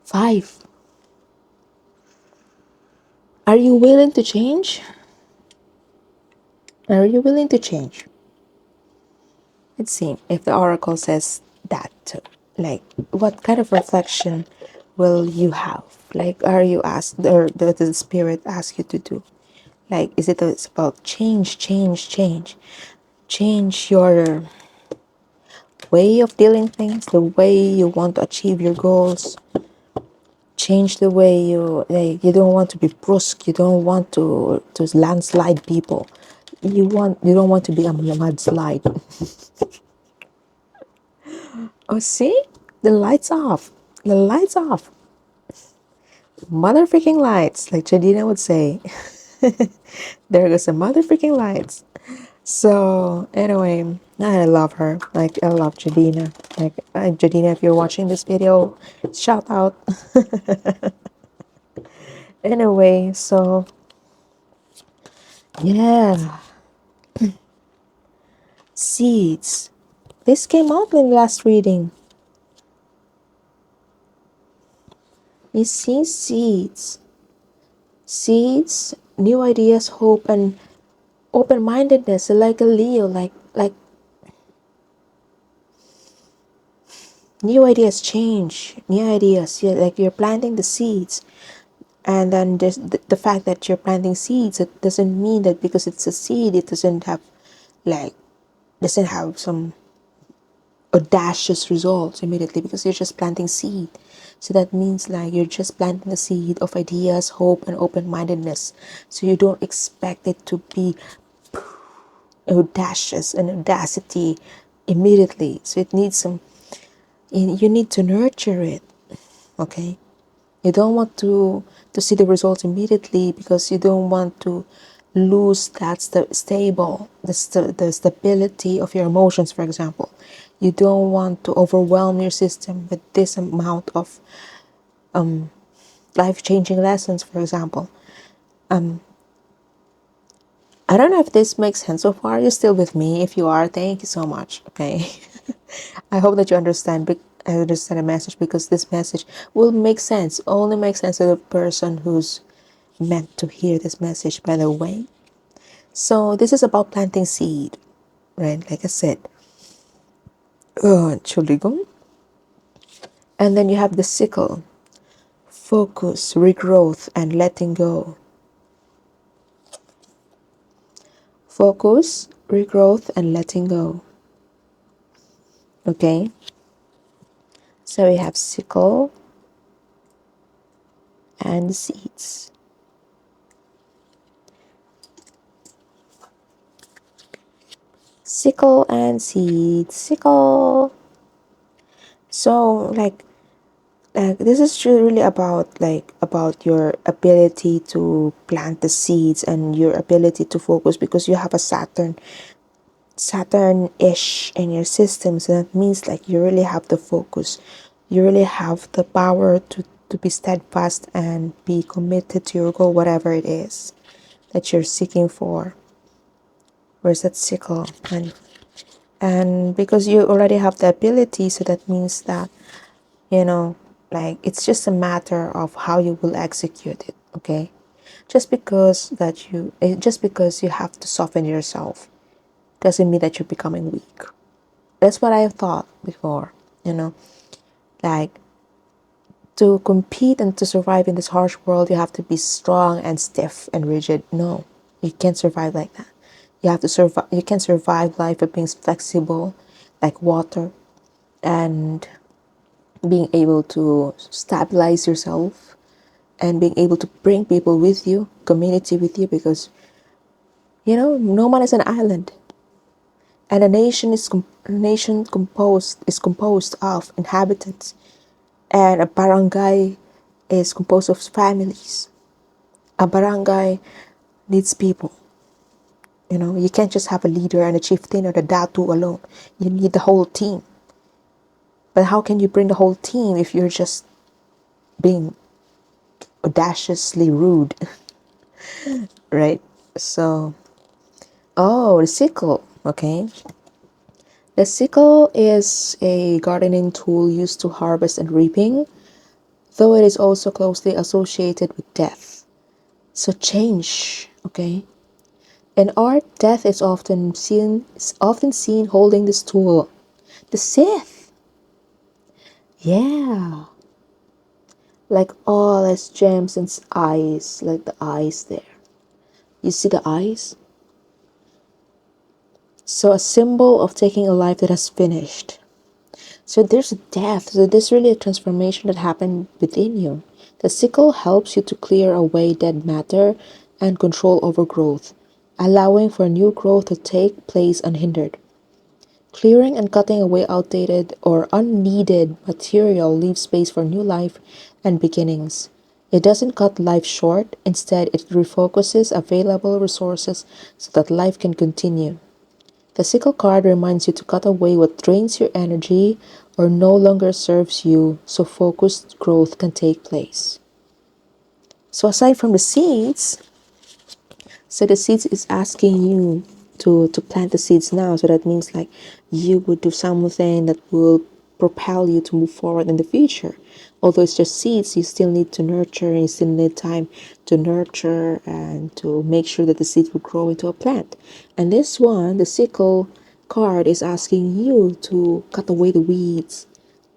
5. Are you willing to change? Are you willing to change? Let's see if the oracle says that too. Like, what kind of reflection will you have? Like, are you asked, or does the spirit ask you to do? Like, is it it's about change, change, change? Change your way of dealing things, the way you want to achieve your goals. Change the way you don't want to be brusque. You don't want to landslide people. You don't want to be a mudslide. Oh, see? The lights off. The lights off. Mother freaking lights, like Jadina would say. There goes the mother freaking lights. So, anyway, I love her. Like, I love Jadina. Like, Jadina, if you're watching this video, shout out. Anyway, so, yeah. Seeds. This came out in the last reading. You see, seeds. Seeds, new ideas, hope, and open-mindedness, like a Leo, like new ideas, change, new ideas. Yeah, like you're planting the seeds, and then there's the fact that you're planting seeds. It doesn't mean that because it's a seed, it like doesn't have some audacious results immediately, because you're just planting seed. So that means like you're just planting the seed of ideas, hope, and open-mindedness. So you don't expect it to be audacious and audacity immediately. So it needs some, you need to nurture it. Okay, you don't want to see the results immediately, because you don't want to lose that the stability of your emotions, for example. You don't want to overwhelm your system with this amount of life-changing lessons, for example. I don't know if this makes sense so far. You're still with me. If you are, thank you so much. Okay. I hope that you understand the message, because this message will make sense, only make sense to the person who's meant to hear this message, by the way. So this is about planting seed, right? Like I said, Entschuldigung. And then you have the sickle, focus, regrowth, and letting go. Focus, regrowth, and letting go. Okay. So we have sickle and seeds. Sickle and seeds. Sickle. So like this is really about your ability to plant the seeds and your ability to focus, because you have a Saturn-ish in your system. So that means like you really have the focus, you really have the power to be steadfast and be committed to your goal, whatever it is that you're seeking for. Where's that sickle? And because you already have the ability, so that means that, you know, like it's just a matter of how you will execute it. Okay, just because you have to soften yourself doesn't mean that you're becoming weak. That's what I have thought before, you know, like to compete and to survive in this harsh world, you have to be strong and stiff and rigid. No, you can't survive like that. You have to survive. You can survive life by being flexible, like water, and being able to stabilize yourself and being able to bring people with you, community with you, because no man is an island, and a nation composed of inhabitants, and a barangay is composed of families. A barangay needs people. You can't just have a leader and a chieftain or the datu alone. You need the whole team. But how can you bring the whole team if you're just being audaciously rude, right? So, oh, the sickle. Okay. The sickle is a gardening tool used to harvest and reaping, though it is also closely associated with death. So change, okay? In art, death is often seen holding this tool. The Sith. Yeah. Like all its gems and eyes, like the eyes there. You see the eyes? So a symbol of taking a life that has finished. So there's a death. So there's really a transformation that happened within you. The sickle helps you to clear away dead matter and control overgrowth, allowing for new growth to take place unhindered. Clearing and cutting away outdated or unneeded material leaves space for new life and beginnings. It doesn't cut life short, instead, it refocuses available resources so that life can continue. The sickle card reminds you to cut away what drains your energy or no longer serves you so focused growth can take place. So, aside from the seeds, so the seeds is asking you to plant the seeds now. So that means like you would do something that will propel you to move forward in the future. Although it's just seeds, you still need to nurture and you still need time to nurture and to make sure that the seed will grow into a plant. And this one, the sickle card, is asking you to cut away the weeds,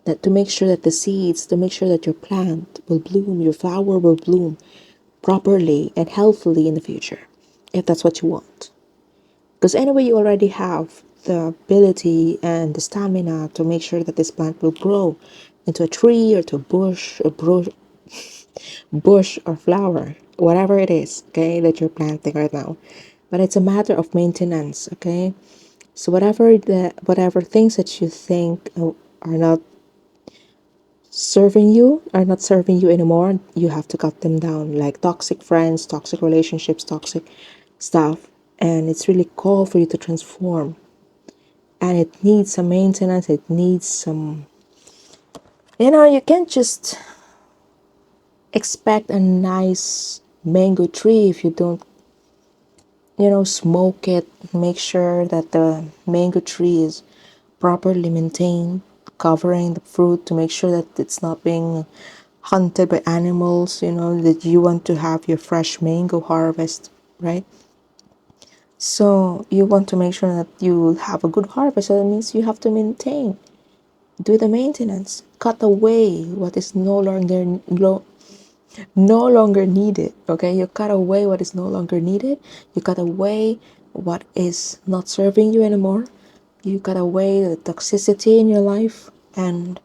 that to make sure that the seeds, to make sure that your plant will bloom, your flower will bloom properly and healthily in the future, if that's what you want. Because anyway, you already have the ability and the stamina to make sure that this plant will grow into a tree or to a bush or flower, whatever it is, okay, that you're planting right now. But it's a matter of maintenance, okay? So whatever things that you think are not serving you anymore, you have to cut them down, like toxic friends, toxic relationships, toxic stuff. And it's really call for you to transform, and it needs some maintenance. It needs some, you can't just expect a nice mango tree if you don't smoke it. Make sure that the mango tree is properly maintained, covering the fruit to make sure that it's not being hunted by animals, that you want to have your fresh mango harvest, right? So you want to make sure that you have a good harvest. So that means you have to maintain, do the maintenance, cut away what is no longer needed. Okay, you cut away what is no longer needed. You cut away what is not serving you anymore. You cut away the toxicity in your life, and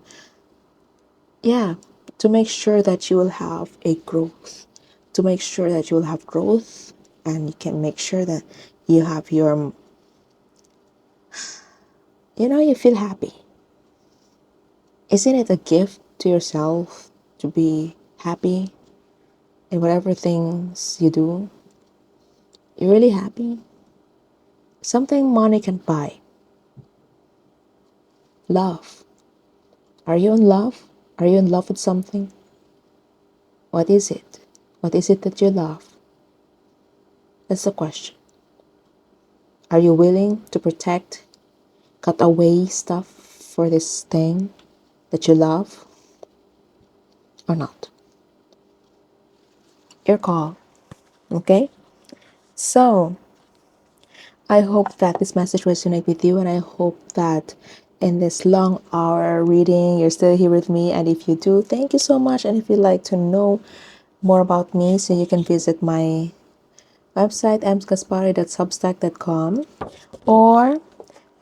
yeah, to make sure that you will have a growth, to make sure that you will have growth, and you can make sure that you have you feel happy. Isn't it a gift to yourself to be happy in whatever things you do? You're really happy. Something money can buy. Love. Are you in love? Are you in love with something? What is it? What is it that you love? That's the question. Are you willing to protect, cut away stuff for this thing that you love or not? Your call. Okay? So, I hope that this message resonates with you, and I hope that in this long hour reading, you're still here with me. And if you do, thank you so much. And if you'd like to know more about me, so you can visit my website, emsgaspari.substack.com, or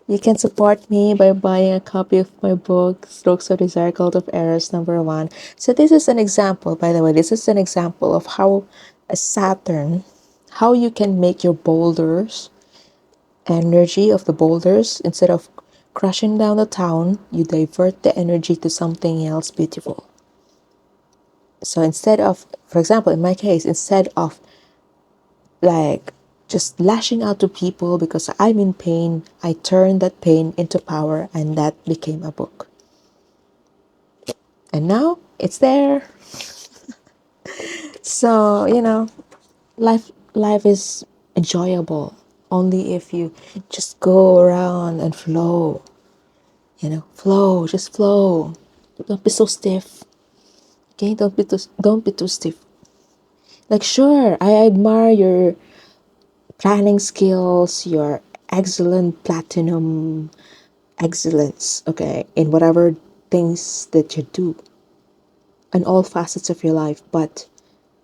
You can support me by buying a copy of my book, Strokes of Desire, Cult of Errors, number one. So this is an example, by the way, this is an example of how a Saturn, how you can make your boulders, energy of the boulders, instead of crushing down the town, you divert the energy to something else beautiful. So instead of, for example, in my case, instead of like just lashing out to people because I'm in pain, I turned that pain into power, and that became a book. And now it's there. So, life is enjoyable only if you just go around and flow. Flow, just flow. Don't be so stiff. Okay? Don't be too stiff. Like, sure, I admire your planning skills, your excellent platinum excellence, okay, in whatever things that you do, in all facets of your life. But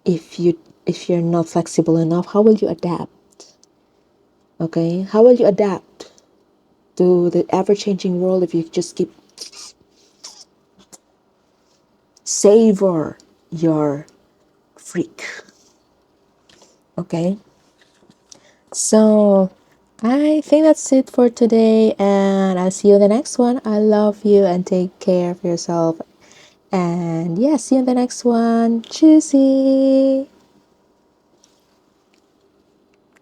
if you're not flexible enough, how will you adapt? Okay, how will you adapt to the ever-changing world if you just keep savor your freak? Okay, so I think that's it for today, and I'll see you in the next one. I love you and take care of yourself. And yeah, see you in the next one. Choosy.